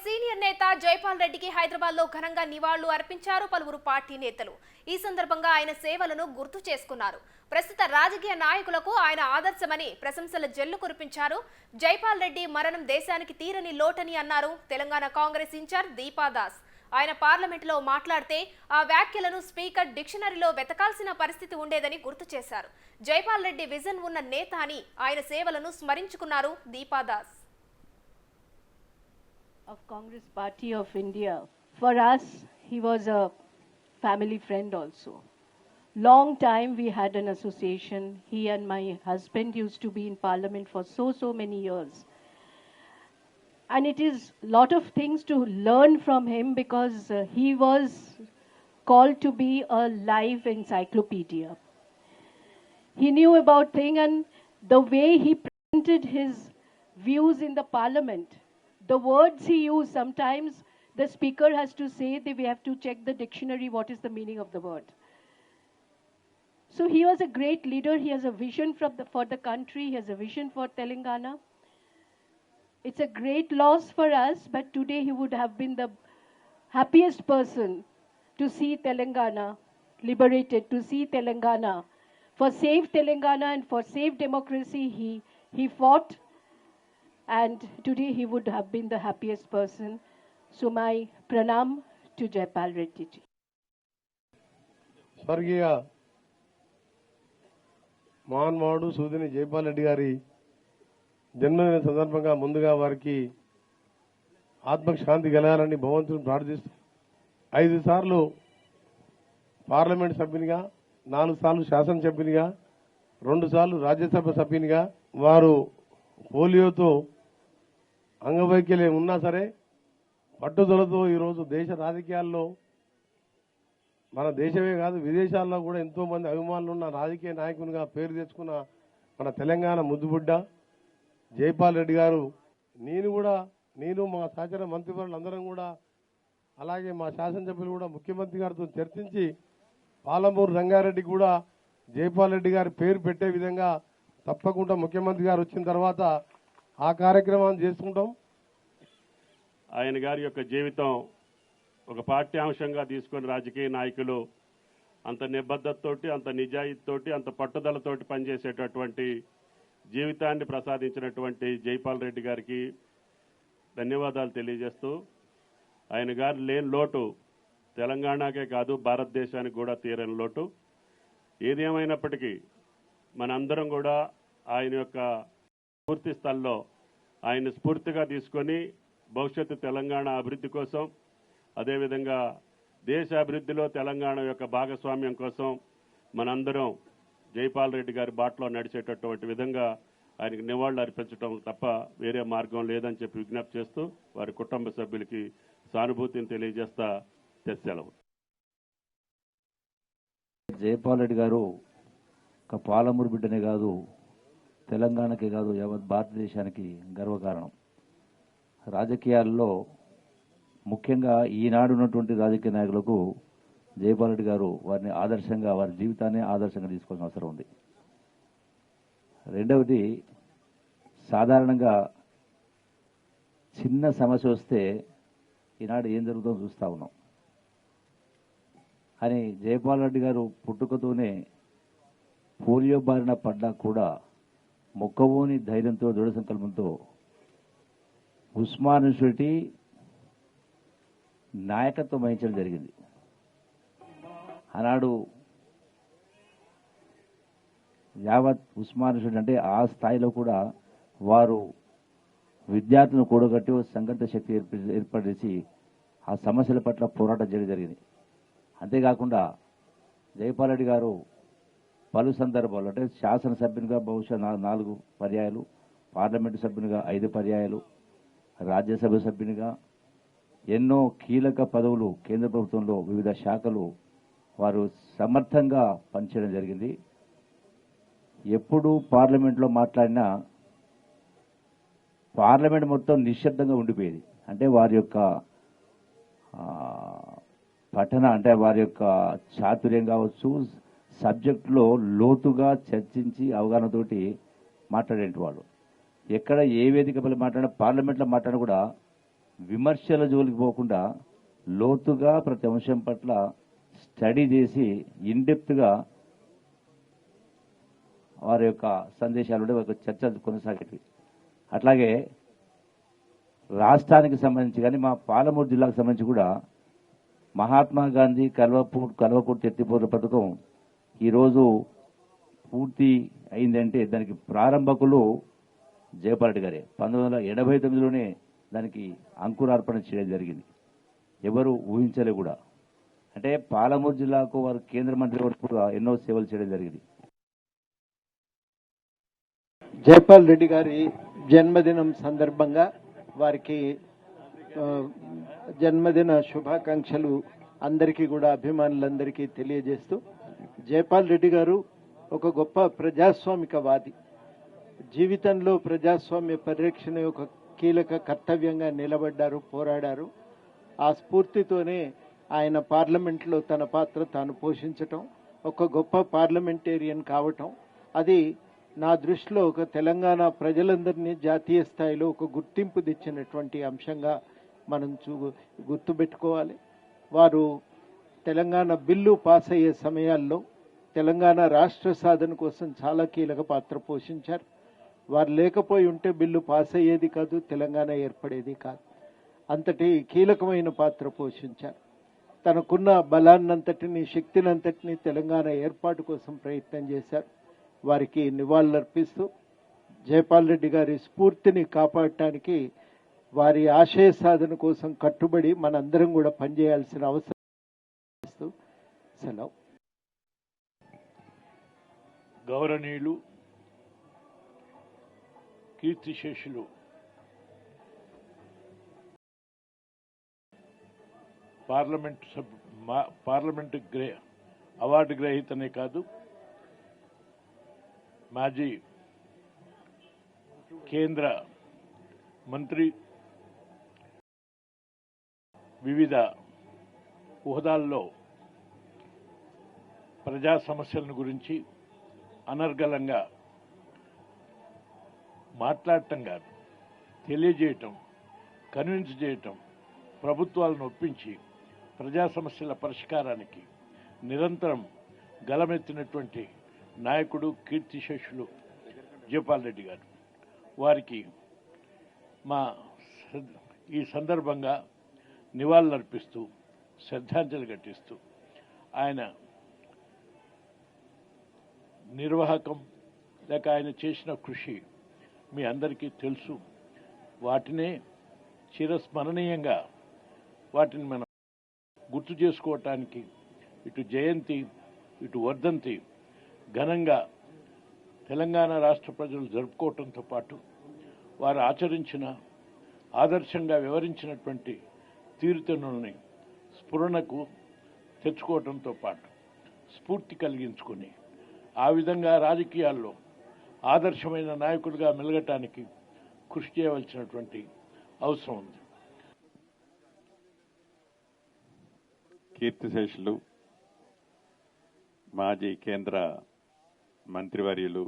Senior నేత జైపాల్ రెడ్డికి హైదరాబాద్ లో ఘనంగా నివాళులు అర్పించారు పలువురు పార్టీ నేతలు. ఈ సందర్భంగా ఆయన సేవలను గుర్తు చేసుకున్నారు. ప్రస్తుత రాజకీయ నాయకులకు ఆయన ఆదర్శమని ప్రశంసల జల్లు కురిపించారు. జైపాల్ రెడ్డి మరణం దేశానికి తీరని లోటని అన్నారు తెలంగాణ కాంగ్రెస్ ఇన్ఛార్జ్ దీపాదాస్. ఆయన పార్లమెంటులో మాట్లాడితే ఆ వ్యాఖ్యలను స్పీకర్ డిక్షనరీలో వెతకాల్సిన పరిస్థితి ఉండేదని గుర్తు చేశారు. జైపాల్ రెడ్డి విజన్ ఉన్న నేత అని ఆయన సేవలను స్మరించుకున్నారు Deepa Das. Of Congress Party of India. For us, he was a family friend also. Long time we had an association. He and my husband used to be in parliament for so many years. And it is lot of things to learn from him because he was called to be a live encyclopedia. He knew about things, and the way he presented his views in the parliament, the words he used, sometimes the speaker has to say that we have to check the dictionary what is the meaning of the word. So he was a great leader. He has a vision for the country. He has a vision for Telangana. It's a great loss for us, but today he would have been the happiest person to see Telangana liberated, to see Telangana. For save Telangana and for save democracy, he fought. And today he would have been the happiest person. So my pranam to Jaipal Reddy ji. స్వర్గీయ మహానుభావుడు సూదిని జైపాల్ రెడ్డి గారి జన్మదిన సందర్భంగా ముందుగా వారికి ఆత్మశాంతి కలగాలని భగవంతుని ప్రార్థిస్తూ 5 సార్లు పార్లమెంట్ సభ్యునిగా, 4 సార్లు శాసనసభ్యునిగా, 2 సార్లు రాజ్యసభ సభ్యునిగా వారు పోలియోతో అంగవైకల్యం ఉన్నా సరే పట్టుదలతో ఈరోజు దేశ రాజకీయాల్లో మన దేశమే కాదు విదేశాల్లో కూడా ఎంతో మంది అభిమానులు ఉన్న రాజకీయ నాయకునిగా పేరు తెచ్చుకున్న మన తెలంగాణ ముద్దుబిడ్డ జైపాల్ రెడ్డి గారు, నేను మా సహచర మంత్రివర్యులు అందరం కూడా అలాగే మా శాసనసభ్యులు కూడా ముఖ్యమంత్రి గారితో చర్చించి పాలమూరు రంగారెడ్డికి కూడా జైపాల్ రెడ్డి గారి పేరు పెట్టే విధంగా తప్పకుండా ముఖ్యమంత్రి గారు వచ్చిన తర్వాత ఆ కార్యక్రమాన్ని చేసుకుంటాం. ఆయన గారి యొక్క జీవితం ఒక పాఠ్యాంశంగా తీసుకుని రాజకీయ నాయకులు అంత నిబద్ధతతోటి, అంత నిజాయితీతోటి, అంత పట్టుదలతోటి పనిచేసేటటువంటి జీవితాన్ని ప్రసాదించినటువంటి జైపాల్ రెడ్డి గారికి ధన్యవాదాలు తెలియజేస్తూ, ఆయన గారు లేని లోటు తెలంగాణకే కాదు భారతదేశానికి కూడా తీరని లోటు. ఏది ఏమైనప్పటికీ మనందరం కూడా ఆయన యొక్క స్ఫూర్తి స్థల్లో ఆయన స్ఫూర్తిగా తీసుకొని భవిష్యత్తు తెలంగాణ అభివృద్ధి కోసం, అదేవిధంగా దేశ అభివృద్ధిలో తెలంగాణ యొక్క భాగస్వామ్యం కోసం మనందరం జైపాల్ రెడ్డి గారి బాటలో నడిచేటటువంటి విధంగా ఆయనకు నివాళులు అర్పించడం తప్ప వేరే మార్గం లేదని చెప్పి విజ్ఞప్తి చేస్తూ వారి కుటుంబ సభ్యులకి సానుభూతిని తెలియజేస్తా సెలవు. జైపాల్ రెడ్డి గారు ఒక పాలమూరు బిడ్డనే కాదు, తెలంగాణకే కాదు, యావత్ భారతదేశానికి గర్వకారణం. రాజకీయాల్లో ముఖ్యంగా ఈనాడు ఉన్నటువంటి రాజకీయ నాయకులకు జైపాల్ రెడ్డి గారు వారిని ఆదర్శంగా, వారి జీవితాన్ని ఆదర్శంగా తీసుకోవాల్సిన అవసరం ఉంది. రెండవది, సాధారణంగా చిన్న సమస్య వస్తే ఈనాడు ఏం జరుగుతుందో చూస్తూ ఉన్నాం. కానీ జైపాల్ రెడ్డి గారు పుట్టుకతోనే పోలియో బారిన పడ్డా కూడా మొక్కవోని ధైర్యంతో, దృఢ సంకల్పంతో ఉస్మాన్ యూనివర్సిటీ నాయకత్వం వహించడం జరిగింది. ఆనాడు యావత్ ఉస్మాన్ యూనివర్సిటీ అంటే ఆ స్థాయిలో కూడా వారు విద్యార్థులను కూడగట్టి సంఘటిత శక్తి ఏర్పడేసి ఆ సమస్యల పట్ల పోరాటం చేయడం జరిగింది. అంతేకాకుండా జైపాల్ రెడ్డి గారు పలు సందర్భాలు అంటే శాసనసభ్యునిగా బహుశా 4 పర్యాయాలు, పార్లమెంటు సభ్యునిగా 5 పర్యాయాలు, రాజ్యసభ సభ్యునిగా ఎన్నో కీలక పదవులు కేంద్ర ప్రభుత్వంలో వివిధ శాఖలు వారు సమర్థంగా పనిచేయడం జరిగింది. ఎప్పుడు పార్లమెంట్లో మాట్లాడినా పార్లమెంట్ మొత్తం నిశ్శబ్దంగా ఉండిపోయేది. అంటే వారి యొక్క పఠన, అంటే వారి యొక్క చాతుర్యం కావచ్చు, సబ్జెక్టులో లోతుగా చర్చించి అవగాహనతోటి మాట్లాడేటి వాళ్ళు. ఎక్కడ ఏ వేదికపై మాట్లాడినా, పార్లమెంట్లో మాట్లాడినా కూడా విమర్శల జోలికి పోకుండా లోతుగా ప్రతి అంశం పట్ల స్టడీ చేసి ఇన్డెప్త్గా వారి యొక్క సందేశాలు వారి యొక్క చర్చలు కొనసాగేవి. అట్లాగే రాష్ట్రానికి సంబంధించి కానీ మా పాలమూరు జిల్లాకు సంబంధించి కూడా మహాత్మా గాంధీ కల్వకుర్తి ఎత్తిపోతల పథకం ఈరోజు పూర్తి అయిందంటే దానికి ప్రారంభకులు జయపాల్ రెడ్డి గారే. 1989లోనే దానికి అంకురార్పణ చేయడం జరిగింది. ఎవరు ఊహించలే కూడా. అంటే పాలమూరు జిల్లాకు వారు కేంద్ర మంత్రి వరకు కూడా ఎన్నో సేవలు చేయడం జరిగింది. జయపాల్ రెడ్డి గారి జన్మదినం సందర్భంగా వారికి జన్మదిన శుభాకాంక్షలు అందరికీ కూడా అభిమానులందరికీ తెలియజేస్తూ, జయపాల్ రెడ్డి గారు ఒక గొప్ప ప్రజాస్వామికవాది. జీవితంలో ప్రజాస్వామ్య పరిరక్షణ ఒక కీలక కర్తవ్యంగా నిలబడ్డారు, పోరాడారు. ఆ స్ఫూర్తితోనే ఆయన పార్లమెంట్లో తన పాత్ర తాను పోషించటం, ఒక గొప్ప పార్లమెంటేరియన్ కావటం, అది నా దృష్టిలో ఒక తెలంగాణ ప్రజలందరినీ జాతీయ స్థాయిలో ఒక గుర్తింపు తెచ్చినటువంటి అంశంగా మనం గుర్తుపెట్టుకోవాలి. వారు తెలంగాణ బిల్లు పాస్ అయ్యే సమయాల్లో తెలంగాణ రాష్ట్ర సాధన కోసం చాలా కీలక పాత్ర పోషించారు. వారు లేకపోయి ఉంటే బిల్లు పాస్ అయ్యేది కాదు, తెలంగాణ ఏర్పడేది కాదు. అంతటి కీలకమైన పాత్ర పోషించారు. తనకున్న బలాన్నంతటిని, శక్తినంతటిని తెలంగాణ ఏర్పాటు కోసం ప్రయత్నం చేశారు. వారికి నివాళులర్పిస్తూ జయపాల్ రెడ్డి గారి స్ఫూర్తిని కాపాడటానికి, వారి ఆశయ సాధన కోసం కట్టుబడి మనందరం కూడా పనిచేయాల్సిన అవసరం. సెలవు. గౌరవనీయులు, కీర్తిశేషులు పార్లమెంటు అవార్డు గ్రహీతనే కాదు, మాజీ కేంద్ర మంత్రి, వివిధ హోదాల్లో ప్రజా సమస్యలను గురించి అనర్గళంగా మాట్లాడటం కాదు, తెలియజేయటం, కన్విన్స్ చేయటం, ప్రభుత్వాలను ఒప్పించి ప్రజా సమస్యల పరిష్కారానికి నిరంతరం గలమెత్తినటువంటి నాయకుడు, కీర్తిశేషులు జయపాల్ రెడ్డి గారు. వారికి ఈ సందర్భంగా నివాళులర్పిస్తూ, శ్రద్ధాంజలి ఘటిస్తూ, ఆయన నిర్వాహకం లేక ఆయన చేసిన కృషి మీ అందరికీ తెలుసు. వాటినే చిరస్మరణీయంగా వాటిని మనం గుర్తు చేసుకోవటానికి ఇటు జయంతి, ఇటు వర్ధంతి ఘనంగా తెలంగాణ రాష్ట్ర ప్రజలు జరుపుకోవటంతో పాటు వారు ఆచరించిన, ఆదర్శంగా వివరించినటువంటి తీరుతెన్నుల్ని స్ఫురణకు తెచ్చుకోవటంతో పాటు స్ఫూర్తి కలిగించుకొని ఆ విధంగా రాజకీయాల్లో ఆదర్శమైన నాయకులుగా మెలగటానికి కృషి చేయవలసినటువంటి అవసరం ఉంది. కీర్తిశేషులు మాజీ కేంద్ర మంత్రివర్యులు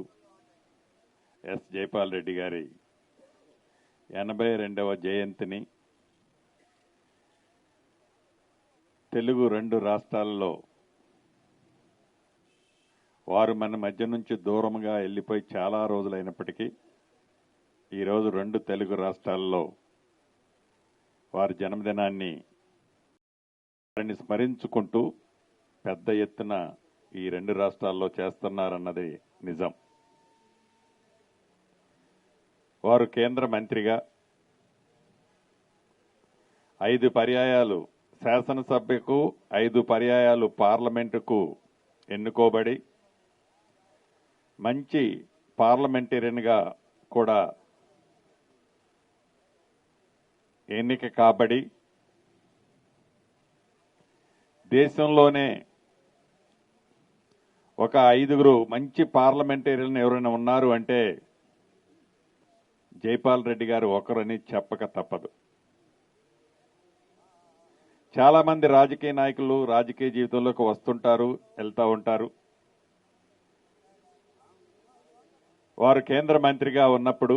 ఎస్ జయపాల్ రెడ్డి గారి 82వ జయంతిని తెలుగు 2 రాష్ట్రాల్లో వారు మన మధ్య నుంచి దూరంగా వెళ్ళిపోయి చాలా రోజులైనప్పటికీ ఈరోజు 2 తెలుగు రాష్ట్రాల్లో వారి జన్మదినాన్ని వారిని స్మరించుకుంటూ పెద్ద ఎత్తున ఈ 2 రాష్ట్రాల్లో చేస్తున్నారన్నది నిజం. వారు కేంద్ర మంత్రిగా 5 పర్యాయాలు శాసనసభకు, 5 పర్యాయాలు పార్లమెంటుకు ఎన్నుకోబడి మంచి పార్లమెంటేరియన్గా కూడా ఎన్నిక కాబడి దేశంలోనే ఒక 5గురు మంచి పార్లమెంటేరియన్ ఎవరైనా ఉన్నారు అంటే జయపాల్ రెడ్డి గారు ఒకరని చెప్పక తప్పదు. చాలా మంది రాజకీయ నాయకులు రాజకీయ జీవితంలోకి వస్తుంటారు, వెళ్తూ ఉంటారు. వారు కేంద్ర మంత్రిగా ఉన్నప్పుడు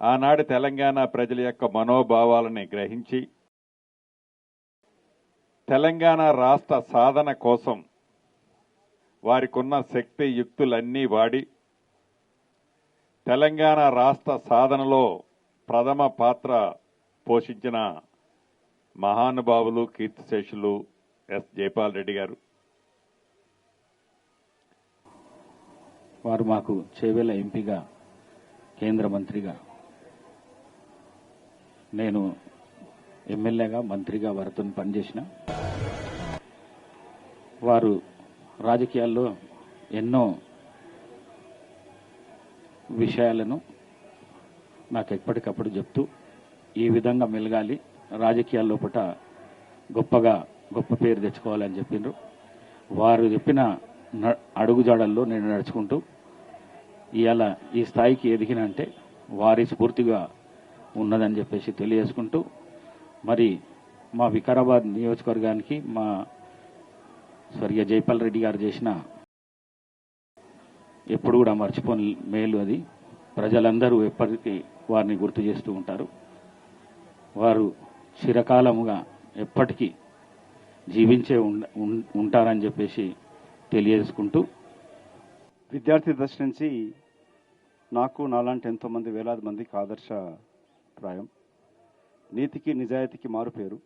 ఆనాడు తెలంగాణ ప్రజల యొక్క మనోభావాలని గ్రహించి తెలంగాణ రాష్ట్ర సాధన కోసం వారికున్న శక్తి యుక్తులన్నీ వాడి తెలంగాణ రాష్ట్ర సాధనలో ప్రథమ పాత్ర పోషించిన మహానుభావులు కీర్తిశేషులు ఎస్ జైపాల్ రెడ్డి గారు. వారు మాకు చేవెళ్ల ఎంపీగా, కేంద్ర మంత్రిగా, నేను ఎమ్మెల్యేగా, మంత్రిగా వారితో పనిచేసిన. వారు రాజకీయాల్లో ఎన్నో విషయాలను నాకు ఎప్పటికప్పుడు చెప్తూ ఈ విధంగా మెలగాలి, రాజకీయాల్లో పూట గొప్ప పేరు తెచ్చుకోవాలని చెప్పిండ్రు. వారు చెప్పిన అడుగుజాడల్లో నేను నడుచుకుంటూ ఇవాళ ఈ స్థాయికి ఎదిగిన అంటే వారి స్ఫూర్తిగా ఉన్నదని చెప్పేసి తెలియజేసుకుంటూ, మరి మా వికారాబాద్ నియోజకవర్గానికి మా స్వర్గీయ జైపాల్ రెడ్డి గారు చేసిన ఎప్పుడు కూడా మర్చిపోని మేలు అది. ప్రజలందరూ ఎప్పటికీ వారిని గుర్తు చేస్తూ ఉంటారు. వారు చిరకాలముగా ఎప్పటికీ జీవించే ఉంటారని చెప్పేసి తెలియజేసుకుంటూ, విద్యార్థి దశ నుంచి నాకు నాలాంటి ఎంతోమంది వేలాది మందికి ఆదర్శప్రాయం. నీతికి నిజాయితీకి మారుపేరు,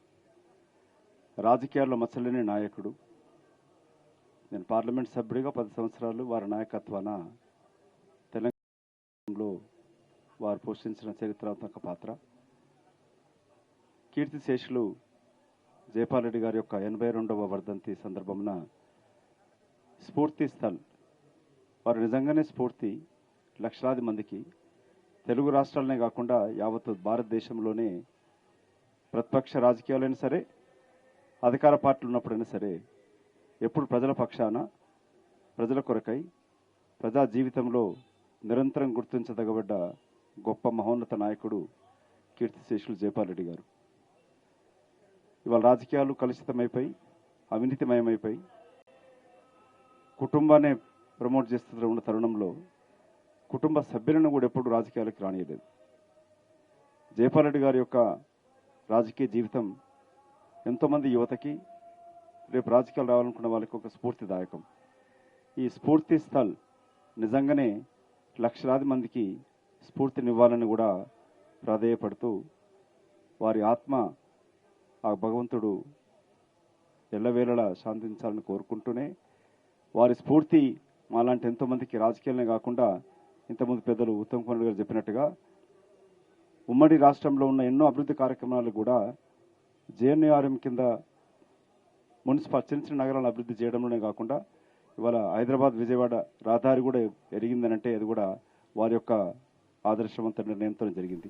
రాజకీయాల్లో మచ్చలేని నాయకుడు. నేను పార్లమెంట్ సభ్యుడిగా 10 సంవత్సరాలు వారి నాయకత్వాన తెలంగాణలో వారు పోషించిన చరిత్రాత్మక పాత్ర. కీర్తిశేషులు జైపాల్ రెడ్డి గారి యొక్క 82వ వర్ధంతి సందర్భమున స్ఫూర్తి స్థల్, వారు నిజంగానే స్ఫూర్తి లక్షలాది మందికి, తెలుగు రాష్ట్రాలనే కాకుండా యావత్ భారతదేశంలోనే ప్రతిపక్ష రాజకీయాలైనా సరే, అధికార పార్టీలు ఉన్నప్పుడైనా సరే, ఎప్పుడు ప్రజల పక్షాన, ప్రజల కొరకై, ప్రజా జీవితంలో నిరంతరం గుర్తించదగబడ్డ గొప్ప మహోన్నత నాయకుడు కీర్తిశేషులు జైపాల్ రెడ్డి గారు. ఇవాళ రాజకీయాలు కలుషితమైపోయి, అవినీతిమయమైపోయి, కుటుంబాన్ని ప్రమోట్ చేస్తూ ఉన్న తరుణంలో కుటుంబ సభ్యులను కూడా ఎప్పుడు రాజకీయాలకు రానియలేదు. జైపాల్ రెడ్డి గారి యొక్క రాజకీయ జీవితం ఎంతోమంది యువతకి, రేపు రాజకీయాలు రావాలనుకున్న వాళ్ళకి ఒక స్ఫూర్తిదాయకం. ఈ స్ఫూర్తి స్థల్ నిజంగానే లక్షలాది మందికి స్ఫూర్తినివ్వాలని కూడా ప్రాధేయపడుతూ, వారి ఆత్మ ఆ భగవంతుడు ఎల్లవేళలా శాంతించాలని కోరుకుంటూనే, వారి స్ఫూర్తి మాలాంటి ఎంతోమందికి రాజకీయాలనే కాకుండా ఇంతకుముందు పెద్దలు ఉత్తమ్ కుమార్ గారు చెప్పినట్టుగా ఉమ్మడి రాష్ట్రంలో ఉన్న ఎన్నో అభివృద్ధి కార్యక్రమాలు కూడా జేఎన్యూఆర్ఎం కింద మున్సిపల్ చిన్న చిన్న నగరాలను అభివృద్ధి చేయడంలోనే కాకుండా ఇవాళ హైదరాబాద్ విజయవాడ రహదారి కూడా ఎరిగిందనంటే అది కూడా వారి యొక్క ఆదర్శవంత నిర్ణయంతో జరిగింది.